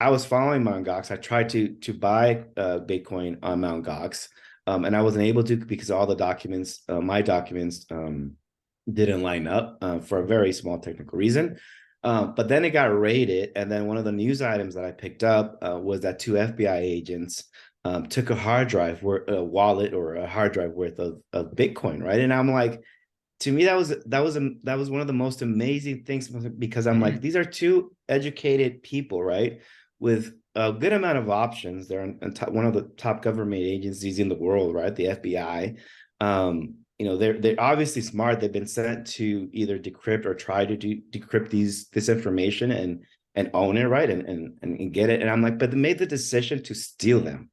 I was following Mt. Gox. I tried to buy Bitcoin on Mt. Gox, and I wasn't able to because all the documents, my documents, didn't line up for a very small technical reason. But then it got raided, and then one of the news items that I picked up was that two FBI agents took a hard drive, a wallet or a hard drive worth of Bitcoin, right? And I'm like, to me, that was one of the most amazing things because I'm like, these are two educated people, right, with a good amount of options. They're one of the top government agencies in the world, right? The FBI. They're obviously smart. They've been sent to either decrypt or try to decrypt this information and own it, right, and get it. And I'm like, but they made the decision to steal them.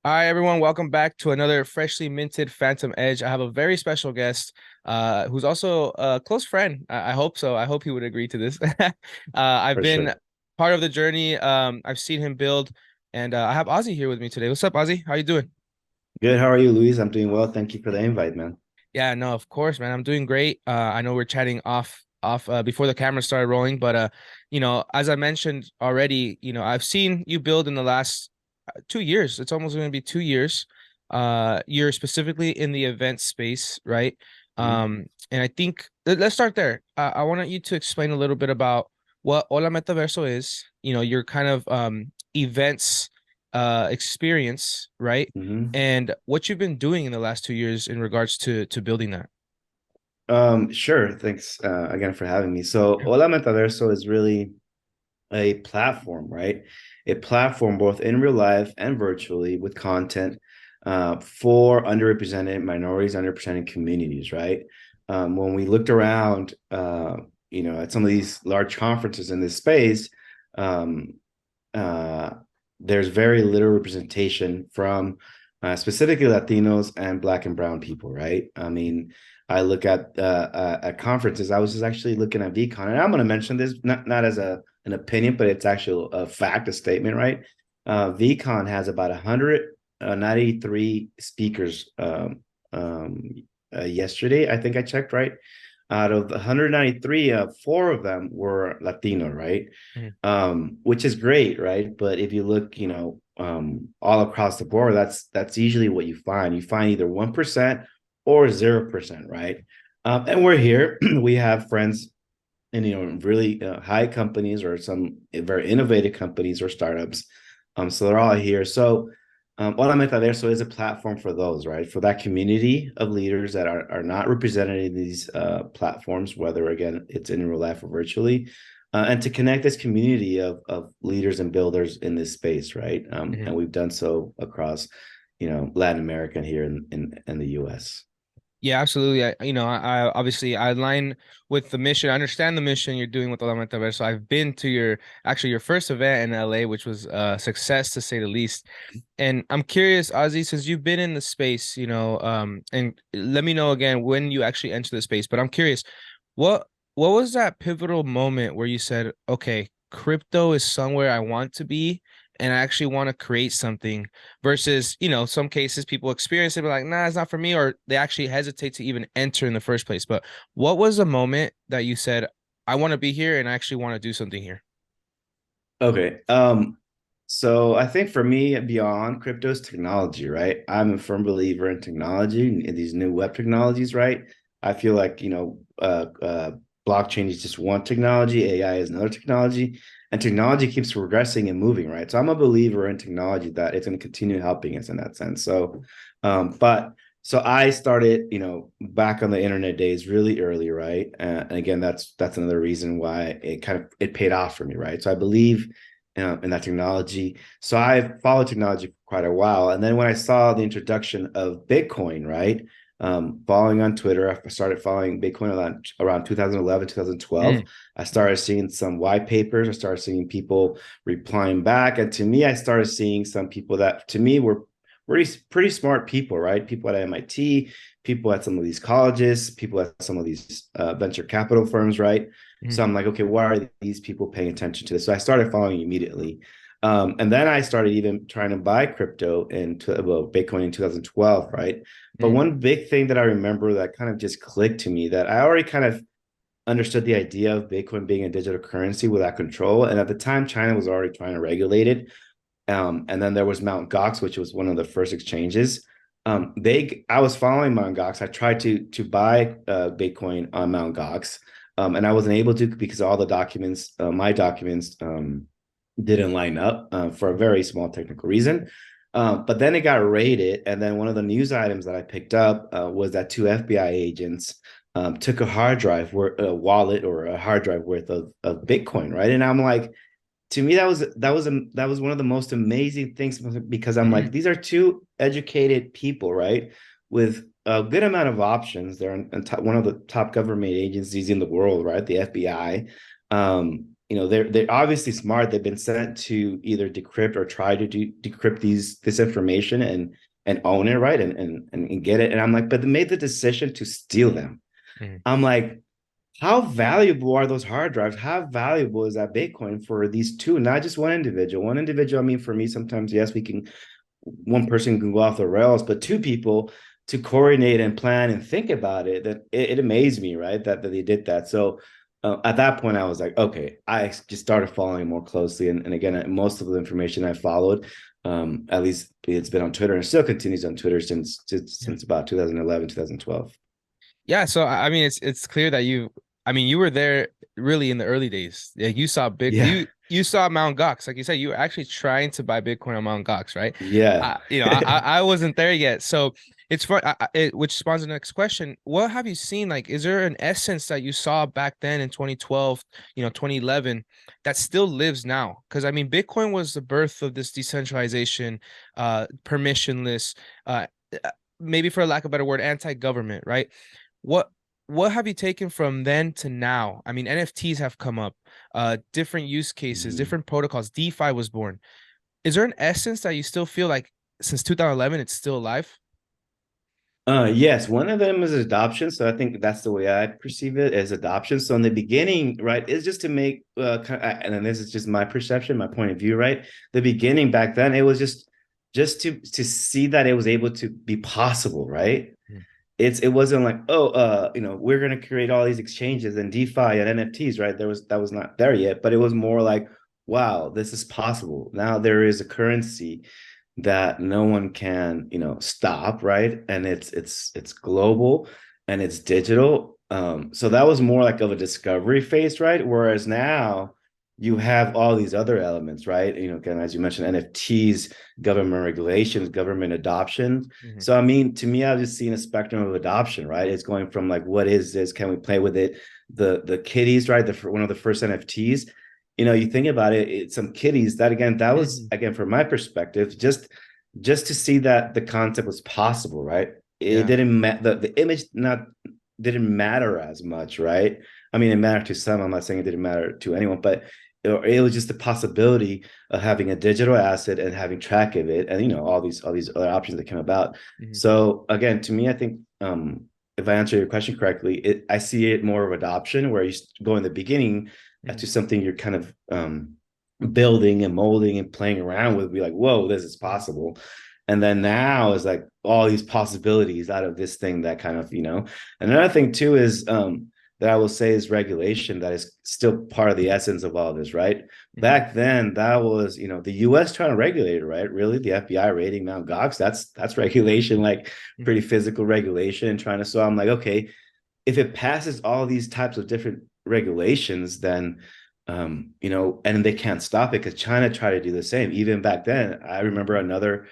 Hi, everyone. Welcome back to another freshly minted Phantom Edge. I have a very special guest who's also a close friend. I hope so. I hope he would agree to this. I've For been sure. part of the journey. I've seen him build, and I have Ozzie here with me today. What's up, Ozzie? How you doing? Good. How are you, Luis? I'm doing well. Thank you for the invite, man. Yeah, no, of course, man. I'm doing great. I know we're chatting off before the camera started rolling, but as I mentioned already, I've seen you build in the last 2 years. It's almost going to be 2 years. You're specifically in the event space, right? Mhm. And I think let's start there. I want you to explain a little bit about what Hola Metaverso is. Your kind of events experience, right? Mhm. And what you've been doing in the last 2 years in regards to building that. Sure. Thanks again for having me. So, Hola Metaverso is really a platform, right? A platform both in real life and virtually with content for underrepresented minorities, underrepresented communities, right? When we looked around, at some of these large conferences in this space, um, uh, there's very little representation from specifically Latinos and Black and Brown people, right? I mean, I look at conferences. I was just actually looking at VCon, and I'm going to mention this not as an opinion, but it's actually a fact, a statement, right? VCon has about 193 speakers yesterday. I think I checked, right? Out of the 193, four of them were Latino, right? Mhm. Which is great, right? But if you look, all across the board, that's usually what you find. You find either 1% or 0%, right? And we're here. We have friends in really high companies or some very innovative companies or startups. So they're all here. So Hola Metaverso is a platform for those, right? For that community of leaders that are not represented in these platforms, whether again it's in real life or virtually, and to connect this community of leaders and builders in this space, right? Mhm. And we've done so across, Latin America and here in the U.S. Yeah, absolutely. I obviously I align with the mission. I understand the mission you're doing with Hola Metaverso. I've been to your first event in LA, which was a success to say the least. And I'm curious, Ozzy, since you've been in the space, and let me know again when you actually enter the space. But I'm curious, what what was that pivotal moment where you said, okay, crypto is somewhere I want to be, and I actually want to create something versus, some cases people experience it, but like, nah, it's not for me, or they actually hesitate to even enter in the first place. But what was the moment that you said, I want to be here and I actually want to do something here? Okay. So I think for me, beyond crypto is technology, right? I'm a firm believer in technology and in these new web technologies, right? I feel like, blockchain is just one technology, AI is another technology, and technology keeps progressing and moving, right? So I'm a believer in technology that it's going to continue helping us in that sense. But so I started, back on the internet days really early, right? And again, that's another reason why it paid off for me, right? So I believe in that technology. So I followed technology for quite a while, and then when I saw the introduction of Bitcoin, right? Following on Twitter, I started following Bitcoin around 2011, 2012. Mm. I started seeing some white papers. I started seeing people replying back, and to me, I started seeing some people that to me were pretty smart people, right? People at MIT, people at some of these colleges, people at some of these venture capital firms, right? Mhm. So I'm like, okay, why are these people paying attention to this? So I started following immediately. And then I started even trying to buy crypto well, Bitcoin in 2012, right? But Mm, one big thing that I remember that kind of just clicked to me, that I already kind of understood the idea of Bitcoin being a digital currency without control. And at the time, China was already trying to regulate it. And then there was Mt. Gox, which was one of the first exchanges. I was following Mt. Gox. I tried to buy Bitcoin on Mt. Gox, and I wasn't able to because all the documents, my documents, didn't line up for a very small technical reason. But then it got raided, and then one of the news items that I picked up was that two FBI agents took a hard drive, a wallet or a hard drive worth of Bitcoin, right? And I'm like, to me, that was one of the most amazing things, because I'm like, mm, these are two educated people, right, with a good amount of options. They're one of the top government agencies in the world, right? The FBI. They're obviously smart. They've been sent to either decrypt or try to decrypt this information and own it, right, and get it. And I'm like, but they made the decision to steal them. mm, I'm like, how valuable are those hard drives? How valuable is that Bitcoin for these two, not just one individual? One individual, I mean, for me, sometimes, yes, one person can go off the rails, but two people to coordinate and plan and think about it, that it amazed me, right? That they did that. So at that point, I was like, okay, I just started following more closely. And again, most of the information I followed, at least it's been on Twitter and still continues on Twitter since mm. about 2011, 2012. Yeah, so I mean it's clear that you were there really in the early days. Yeah, you saw big Yeah. you saw Mount Gox. Like you said, you were actually trying to buy Bitcoin on Mount Gox, right? Yeah. I wasn't there yet. So it's fun, which spawns the next question. What have you seen? Like, is there an essence that you saw back then in 2012, 2011 that still lives now? Because I mean, Bitcoin was the birth of this decentralization, permissionless, uh, maybe for a lack of a better word, anti-government, right? What what have you taken from then to now? I mean, NFTs have come up, different use cases, Mhm. different protocols. DeFi was born. Is there an essence that you still feel like since 2011 it's still alive? Yes, one of them is adoption. So I think that's the way I perceive it, as adoption. So in the beginning, right, it's just to make, and then this is just my perception, my point of view, right? The beginning back then, it was just to see that it was able to be possible, right? Mm, It wasn't like, oh, we're gonna create all these exchanges and DeFi and NFTs, right? That was not there yet, but it was more like, wow, this is possible. Now there is a currency that no one can, stop, right? And it's global and it's digital. So that was more like of a discovery phase, right? Whereas now you have all these other elements, right? Again, as you mentioned, NFTs, government regulations, government adoption. mhm, So I mean, to me, I've just seen a spectrum of adoption, right? It's going from like, what is this? Can we play with it? The kitties, right? One of the first NFTs. You think about it, it's some kitties. That was mhm. again from my perspective, just to see that the concept was possible, right? It Yeah. didn't the image not didn't matter as much, right? I mean, it mattered to some. I'm not saying it didn't matter to anyone, but it was just the possibility of having a digital asset and having track of it, and all these other options that came about. Mhm, So again, to me, I think if I answer your question correctly, I see it more of adoption, where you go in the beginning mhm, to something you're kind of building and molding and playing around with, be like, whoa, this is possible. And then now is like all these possibilities out of this thing that kind of, another thing too is that I will say is regulation, that is still part of the essence of all this, right? mhm, Back then, that was, the US trying to regulate it, right? Really, the FBI raiding Mount Gox, that's regulation, like mhm, pretty physical regulation, trying to, so I'm like, okay, if it passes all these types of different regulations, then and they can't stop it, because China tried to do the same. Even back then, I remember another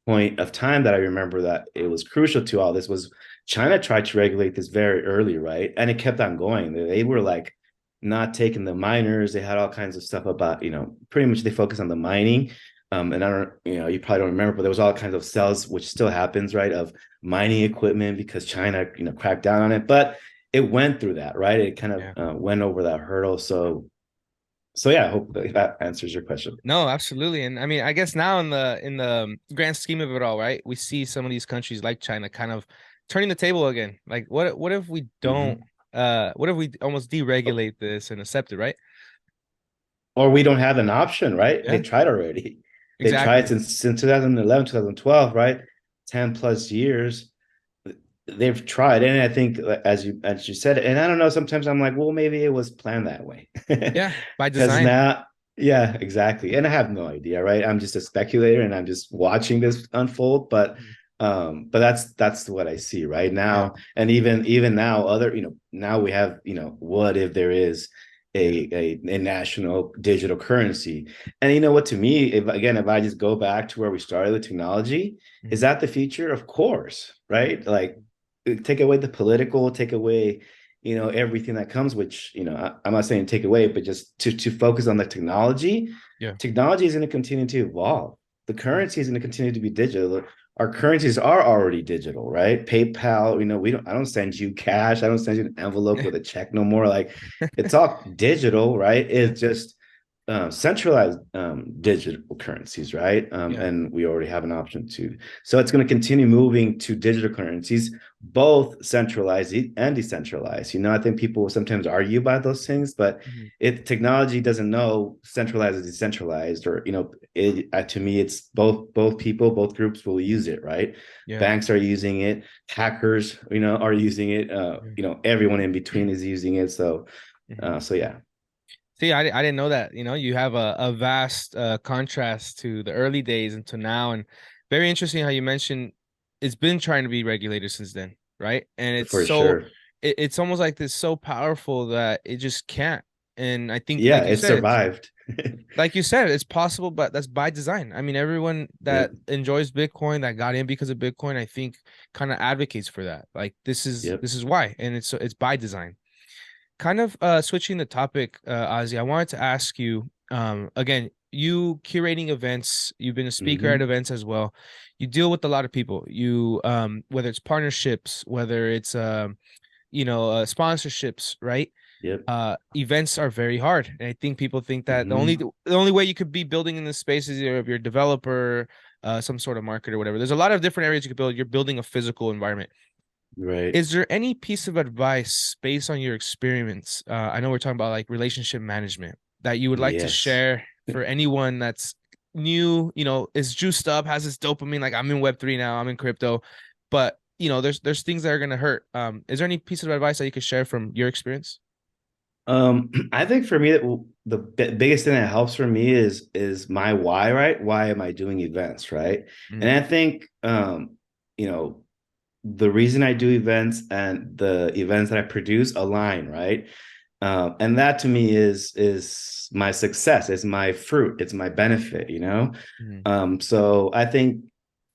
point of time that I remember that it was crucial to all this was China tried to regulate this very early, right? And it kept on going. They were like not taking the miners. They had all kinds of stuff about, pretty much they focus on the mining. And I don't, you probably don't remember, but there was all kinds of cells, which still happens, right? Of mining equipment, because China, cracked down on it. But it went through that, right? It kind of yeah. went over that hurdle. So yeah, I hope that answers your question. No, absolutely. And I mean, I guess now in the grand scheme of it all, right? We see some of these countries like China kind of turning the table again. Like what if we don't Mm-hmm. what if we almost deregulate this and accept it, right? or we don't have an option, right? They Yeah, tried already. They tried exactly. since 2011, 2012, right? 10 plus years. They've tried. And I think as you said, and I don't know, sometimes I'm like, well, maybe it was planned that way. Yeah, by Because design. now, yeah, exactly. And I have no idea, right? I'm just a speculator and I'm just watching this unfold. But that's what I see right Yeah. now. And even now, other, now we have, what if there is a national digital currency? And you know what, to me, if I just go back to where we started with technology, is Mhm. that the future? Of course, right? Like, take away the political, take away, everything that comes, which, I'm not saying take away, but just to focus on the technology. Yeah. Technology is going to continue to evolve. The Mhm. currency is going to continue to be digital. Our currencies are already digital, right? PayPal, I don't send you cash. I don't send you an envelope Yeah. with a check no more. Like, it's all digital, right? Yeah. It's just centralized digital currencies, right? Yeah. And we already have an option to. So it's going to continue moving to digital currencies, both centralized and decentralized. I think people will sometimes argue about those things, but Mhm. if technology doesn't know centralized or decentralized, or to me, it's both people, both groups will use it, right? Yeah. Banks are using it, hackers, are using it. Yeah. Everyone in between is using it. So, Mhm. so yeah, See, I didn't know that. You have a vast contrast to the early days and to now, and very interesting how you mentioned it's been trying to be regulated since then, right? And for sure. it's almost like this so powerful that it just can't. And I think, Yeah, it survived. like you said, it's possible, but that's by design. I mean, everyone that Yep. enjoys Bitcoin, that got in because of Bitcoin, I think, kind of advocates for that. Like Yep. this is why, and it's by design. Kind of switching the topic, Ozzy, I wanted to ask you, again, you curating events, you've been a speaker at Mm-hmm. events as well. You deal with a lot of people. Whether it's partnerships, whether it's sponsorships, right? Yep. Events are very hard, and I think people think that Mm-hmm. the only way you could be building in this space is either if you're a developer, some sort of market or whatever. There's a lot of different areas you could build. You're building a physical environment. Right. Is there any piece of advice based on your experience? I know we're talking about like relationship management that you would like to Yes. share for anyone that's new, is juiced up, has this dopamine, like I'm in Web3 now, I'm in crypto, but there's things that are gonna hurt. Is there any piece of advice that you could share from your experience? I think for me, the biggest thing that helps for me is my why, right? Why am I doing events, right? And Mm, I think, you know, the reason I do events and the events that I produce align, right? And that to me is my success, it's my fruit, it's my benefit. mm, So I think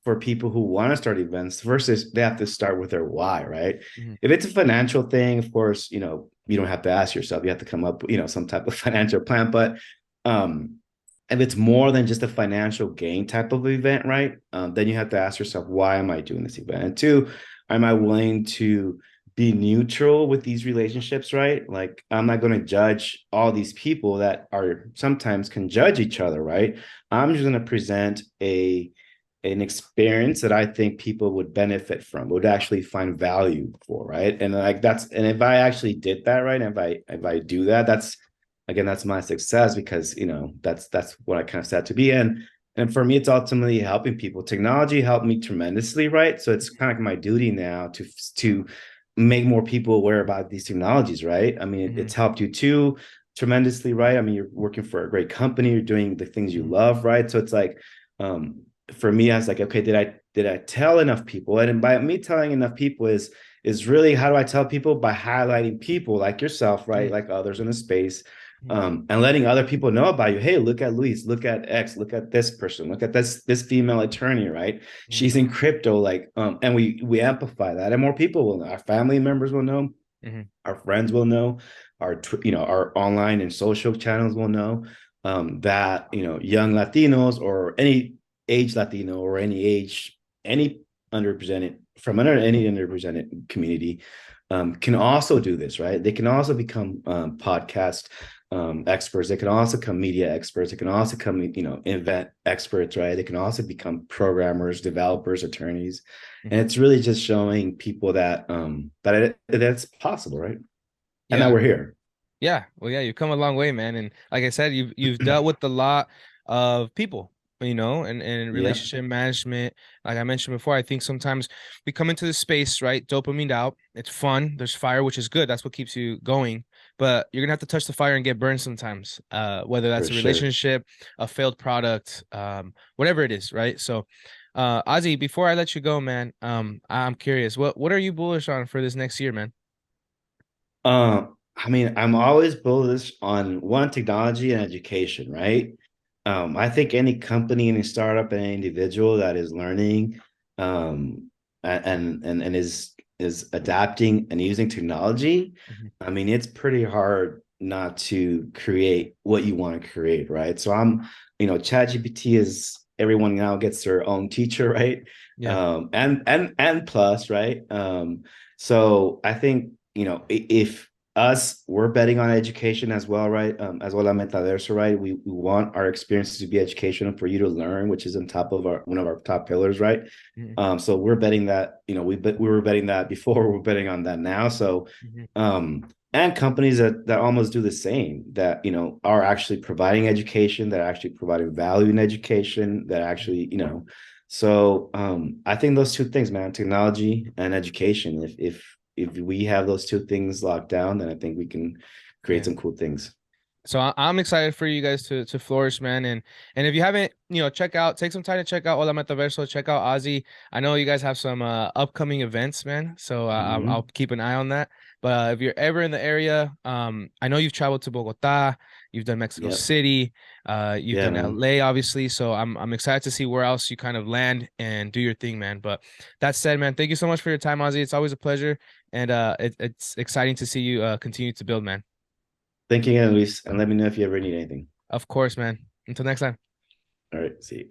for people who want to start events, first is they have to start with their why, right? mm, If it's a financial thing, of course, you don't have to ask yourself, you have to come up, some type of financial plan. But um, if it's more than just a financial gain type of event, right? Then you have to ask yourself, why am I doing this event? And two, am I willing to be neutral with these relationships, right? Like, I'm not going to judge all these people that are sometimes can judge each other, right? I'm just going to present an experience that I think people would benefit from, would actually find value for, right? And like and if I actually did that, right, and if I do that, that's my success, because that's what I kind of set to be. And for me, it's ultimately helping people. Technology helped me tremendously, right? So it's kind of like my duty now to make more people aware about these technologies, right? I mean, mm, it's helped you too tremendously, right? I mean, you're working for a great company, you're doing the things you mm, love, right? So it's like, um, for me, I was like, okay, did I tell enough people? And by me telling enough people is really, how do I tell people? By highlighting people like yourself, right? mm, Like others in the space, mm, and letting other people know about you. Hey, look at Luis, look at X, look at this person, look at this female attorney, right? mm, She's in crypto, like, and we amplify that, and more people will know. Our family members will know, mm, our friends will know, our online and social channels will know, that young Latinos, or any age Latino, or any age, any underrepresented, from any underrepresented community, can also do this, right? They can also become podcast experts. They can also become media experts. They can also become event experts, right? They can also become programmers, developers, attorneys. And mm. it's really just showing people that that's possible, right? And now Yeah. we're here. Yeah, well, yeah, you've come a long way, man. And like I said, you've dealt with a lot of people, and Yeah, relationship management. Like I mentioned before, I think sometimes we come into the space, right? Dopamine out. It's fun. There's fire, which is good. That's what keeps you going. But you're gonna have to touch the fire and get burned sometimes. Whether for that's a sure. relationship, a failed product, whatever it is, right? So, Ozzy, before I let you go, man, I'm curious. What are you bullish on for this next year, man? I mean, I'm always bullish on one technology and education, right? I think any company, any startup, and any individual that is learning, and is adapting and using technology, Mhm. I mean, it's pretty hard not to create what you want to create, right? So ChatGPT is everyone now gets their own teacher, right? Yeah. And plus, right? So I think if us we're betting on education as well, right? As Hola Metaverso, right? We want our experiences to be educational for you to learn, which is on top of our one of our top pillars, right? Mhm. So we're betting that, we were betting that before, we're betting on that now. So Mhm. and companies that almost do the same, that are actually providing education, that are actually providing value in education, that Mhm. actually, so I think those two things, man, technology and education, if we have those two things locked down, then I think we can create Yeah. some cool things. So I'm excited for you guys to flourish, man. And if you haven't, take some time to check out Hola Metaverso, check out Ozzy. I know you guys have some upcoming events, man. So I'll Mm-hmm. keep an eye on that. But if you're ever in the area, I know you've traveled to Bogota, you've done Mexico Yep. City, you've Yeah, done man. LA, obviously. So I'm excited to see where else you kind of land and do your thing, man. But that said, man, thank you so much for your time, Ozzy. It's always a pleasure, and it's exciting to see you continue to build, man. Thinking at least, and let me know if you ever need anything. Of course, man. Until next time. All right, see you.